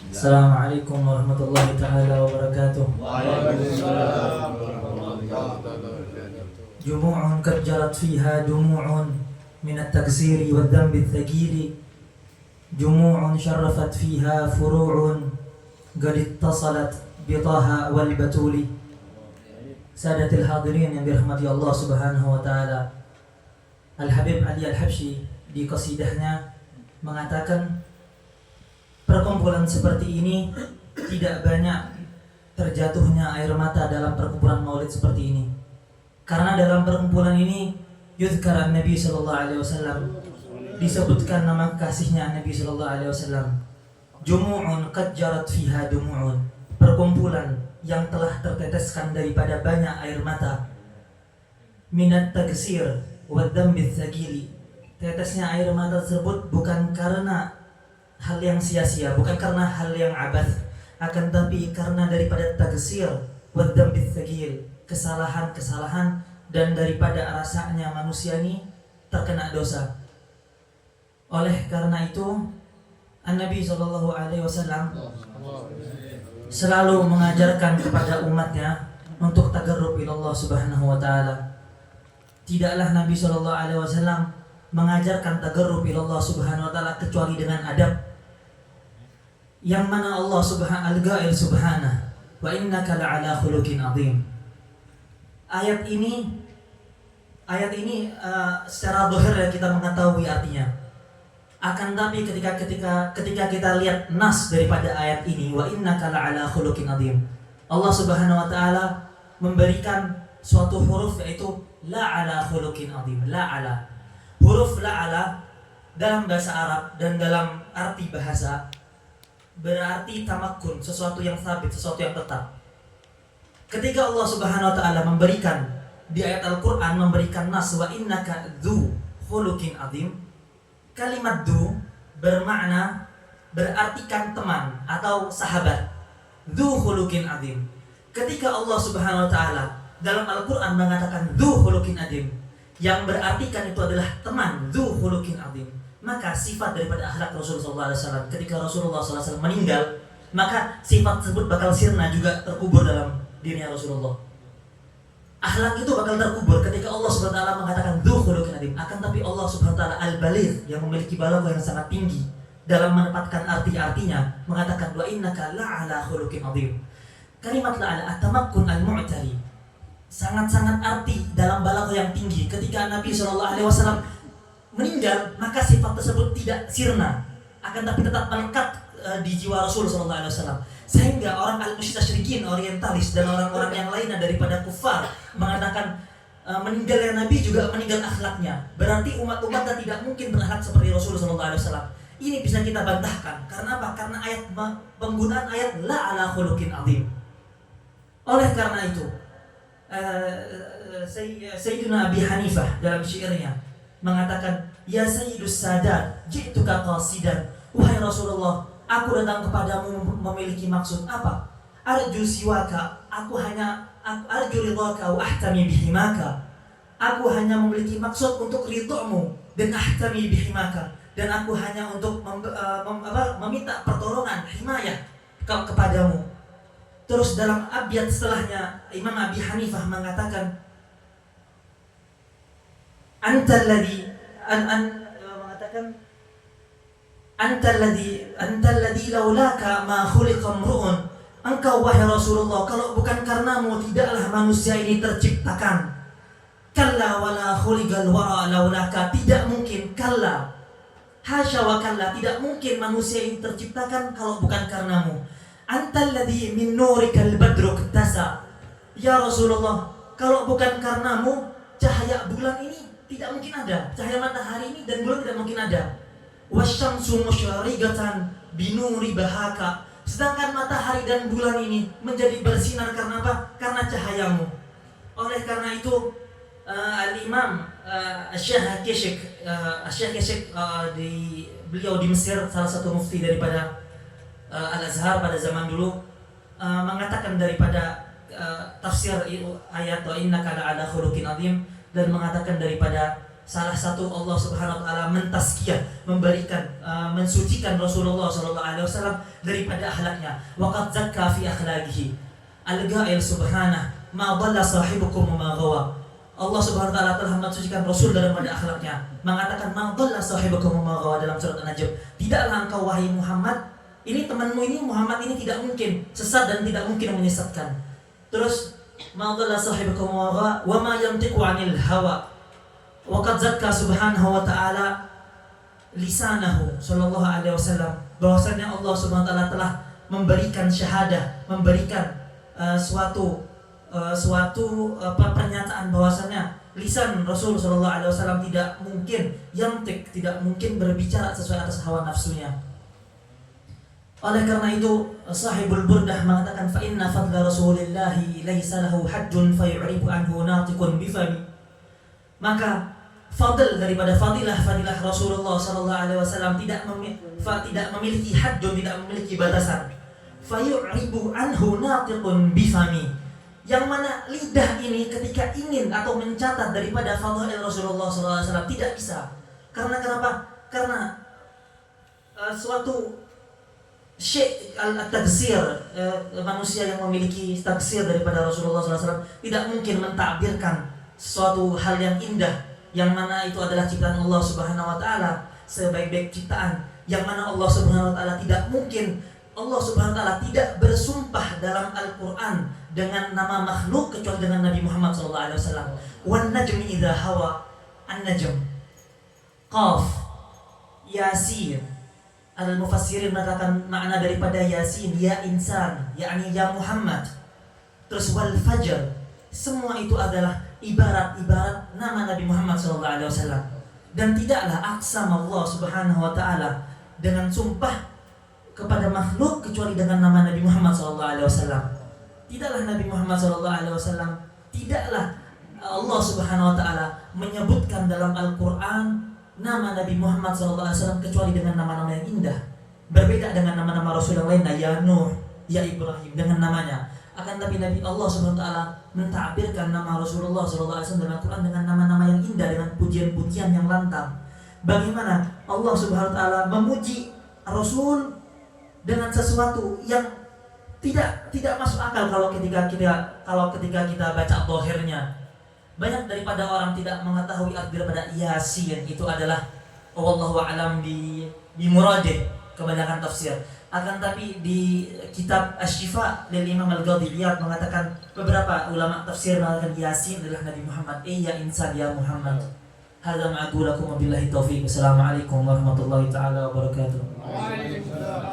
Assalamualaikum warahmatullahi taala wabarakatuh. Waalaikumsalam warahmatullahi wabarakatuh. Jumu'un qad jarat fiha dumu'un min at-taksiri wad-dhanbi ats-tsagili. Jumu'un syarrafat fiha furu'un qad ittasalat bi Taha wal Batuli. Sadatil hadirin yang dirahmati Allah Subhanahu wa taala. Al-Habib Ali Al-Habsyi di qasidahnya mengatakan perkumpulan seperti ini tidak banyak terjatuhnya air mata dalam perkumpulan maulid seperti ini. Karena dalam perkumpulan ini yuzkar Nabi sallallahu alaihi wasallam, disebutkan nama kasihnya Nabi sallallahu alaihi wasallam. Jumu'un qad jarat fiha dumu'un, perkumpulan yang telah terteteskan daripada banyak air mata. Minat tagsir wa dzambi tsagili, tetesnya air mata tersebut bukan karena hal yang sia-sia, bukan karena hal yang abath, akan tapi karena daripada tagsir wa dzambi tsagil, kesalahan-kesalahan dan daripada rasanya manusia ini terkena dosa. Oleh karena itu An-Nabi sallallahu alaihi wasallam selalu mengajarkan kepada umatnya untuk tagarrub ila Allah Subhanahu wa taala. Tidaklah Nabi sallallahu alaihi wasallam mengajarkan tagarrub ila Allah Subhanahu wa taala kecuali dengan adab. Yang mana Allah Subhanahu al-Ghair Subhanahu wa innaka la'ala khuluqin azim. Ayat ini secara zahir kita mengetahui artinya. Akan tapi ketika kita lihat nas daripada ayat ini, wa innaka la'ala khuluqin azim, Allah Subhanahu wa taala memberikan suatu huruf yaitu la'ala khuluqin azim. La'ala, huruf la'ala dalam bahasa Arab dan dalam arti bahasa berarti tamakkun, sesuatu yang sabit, sesuatu yang tetap. Ketika Allah Subhanahu wa taala memberikan di ayat Al-Qur'an, memberikan nas wa innaka dzu khuluqin azim, kalimat dzu bermakna berartikan teman atau sahabat. Dzu khuluqin azim. Ketika Allah Subhanahu wa taala dalam Al-Qur'an mengatakan dzu khuluqin azim, yang berartikan itu adalah teman, dzu khuluqin azim, maka sifat daripada akhlak Rasulullah SAW ketika Rasulullah SAW meninggal, maka sifat tersebut bakal sirna juga terkubur dalam dirinya Rasulullah. Akhlak itu bakal terkubur ketika Allah SWT mengatakan dzu khuluqin azim. Akan tapi Allah SWT al-baligh yang memiliki balaghah yang sangat tinggi dalam menempatkan arti-artinya, mengatakan wa innaka la'ala khuluqin azim. Kalimat la'ala at-tamakkun al-mu'tari, sangat-sangat arti dalam balaghah yang tinggi. Ketika Nabi SAW meninggal, maka sifat tersebut tidak sirna, akan tapi tetap melekat di jiwa Rasul SAW. Sehingga orang al-musyrikin, orientalis dan orang-orang yang lainnya daripada kufar mengatakan meninggalnya Nabi juga meninggal akhlaknya. Berarti umat-umatnya tidak mungkin berakhlak seperti Rasul SAW. Ini bisa kita bantahkan. Karena apa? Karena penggunaan ayat la ala khuluqin azim. Oleh karena itu Sayyidina Abi Hanifah dalam syairnya mengatakan, ya Sayyidus Sadat, ji'tuka qasidan, wahai Rasulullah, aku datang kepadamu memiliki maksud apa? Arju siwaka, aku arju ridhaka wa ahtami bihimaka. Aku hanya memiliki maksud untuk ridhomu dan ahtami bihimaka, dan aku hanya untuk meminta pertolongan, himayah kepadamu. Terus dalam abiyat setelahnya Imam Abi Hanifah mengatakan, antalladzi laulaka ma khuliqa mru'un. Engkau wahai Rasulullah, kalau bukan karenamu tidaklah manusia ini terciptakan. Kalla wala khuliqal wara laulaka, tidak mungkin. Kalla, hasya wa kalla, tidak mungkin manusia ini terciptakan kalau bukan karenamu. Antalladzi min nurikal badru iktasa. Ya Rasulullah, kalau bukan karenamu cahaya bulan ini tidak mungkin ada, cahaya matahari ini dan bulan tidak mungkin ada. Wasyamsu musyrigatan binuri bahaka, sedangkan matahari dan bulan ini menjadi bersinar karena apa? Karena cahayamu. Oleh karena itu Al-Imam Syekh Keshik beliau di Mesir, salah satu mufti daripada Al-Azhar pada zaman dulu, mengatakan daripada tafsir ayat wa innaka la'ala khuluqin azim, dan mengatakan daripada salah satu Allah Subhanahu wa taala mentazkiyah, memberikan mensucikan Rasulullah sallallahu alaihi wasallam daripada akhlaknya. Wa qad zakka fi akhlaqihi. Al-Ghail subhanah ma dhalla sahibukum wa ma ghawa. Allah Subhanahu wa taala telah mensucikan Rasul daripada akhlaknya, mengatakan ma dhalla sahibukum wa ma ghawa dalam surat An-Najm. Tidaklah engkau wahai Muhammad, ini temanmu ini Muhammad ini tidak mungkin sesat dan tidak mungkin menyesatkan. Terus ma dhalla sahibukum wa ma ghawa wa ma yantiqu 'anil hawa. Wa qad zakka subhanahu wa ta'ala lisanahu sallallahu alaihi wasallam, bahwasanya Allah Subhanahu wa taala telah memberikan syahadah, memberikan suatu pernyataan bahwasanya lisan Rasul sallallahu alaihi wasallam tidak mungkin yantik, tidak mungkin berbicara sesuai atas hawa nafsunya. Oleh karena itu Sahibul Burdah mengatakan fa inna fadla Rasulillahi laisa lahu hajjun fayu'ribu anhu natiqun bifami. Maka fadl daripada fadilah Rasulullah sallallahu alaihi wasallam tidak memiliki hajjun, tidak memiliki batasan. Fayu'ribu anhu natiqun bifami, yang mana lidah ini ketika ingin atau mencatat daripada fadhil Rasulullah sallallahu alaihi wasallam tidak bisa. Karena kenapa? Karena suatu syekh al-tagsir, manusia yang memiliki tagsir daripada Rasulullah sallallahu alaihi wasallam tidak mungkin mentakbirkan suatu hal yang indah, yang mana itu adalah ciptaan Allah Subhanahu wa taala, sebaik-baik ciptaan, yang mana Allah Subhanahu wa taala tidak mungkin, Allah Subhanahu wa taala tidak bersumpah dalam Al-Qur'an dengan nama makhluk kecuali dengan Nabi Muhammad sallallahu alaihi wasallam. Wan najmi idza hawa, an-najm, qaf, yasin. Al-mufassirin mengatakan makna daripada yasin ya insan, yakni ya Muhammad. Terus wal fajr, semua itu adalah ibarat nama Nabi Muhammad sallallahu alaihi wasallam. Dan tidaklah aqsam Allah Subhanahu wa taala dengan sumpah kepada makhluk kecuali dengan nama Nabi Muhammad sallallahu alaihi wasallam. Tidaklah Nabi Muhammad sallallahu alaihi wasallam, tidaklah Allah Subhanahu wa taala menyebutkan dalam Al-Qur'an nama Nabi Muhammad sallallahu alaihi wasallam kecuali dengan nama-nama yang indah. Berbeda dengan nama-nama Rasul yang lainnya, ya Nuh, ya Ibrahim, dengan namanya. Akan tapi Nabi Allah Subhanahu wa taala mentakbirkan nama Rasulullah sallallahu alaihi wasallam dalam Al-Qur'an dengan nama-nama yang indah, dengan pujian-pujian yang lantang. Bagaimana Allah Subhanahu wa taala memuji Rasul dengan sesuatu yang tidak masuk akal kalau ketika kita baca zahirnya. Banyak daripada orang tidak mengetahui arti daripada Yasin itu adalah wallahu a'lam bi muradih, kebanyakan tafsir. Akan tapi di kitab Asy-Syifa lil Imam Al-Ghazali mengatakan, beberapa ulama tafsir mengatakan Yasin adalah Nabi Muhammad, ya insan ya Muhammad. Hadza ma'aqulakum billahi taufiq. Wassalamualaikum warahmatullahi taala wabarakatuh. Waalaikumsalam.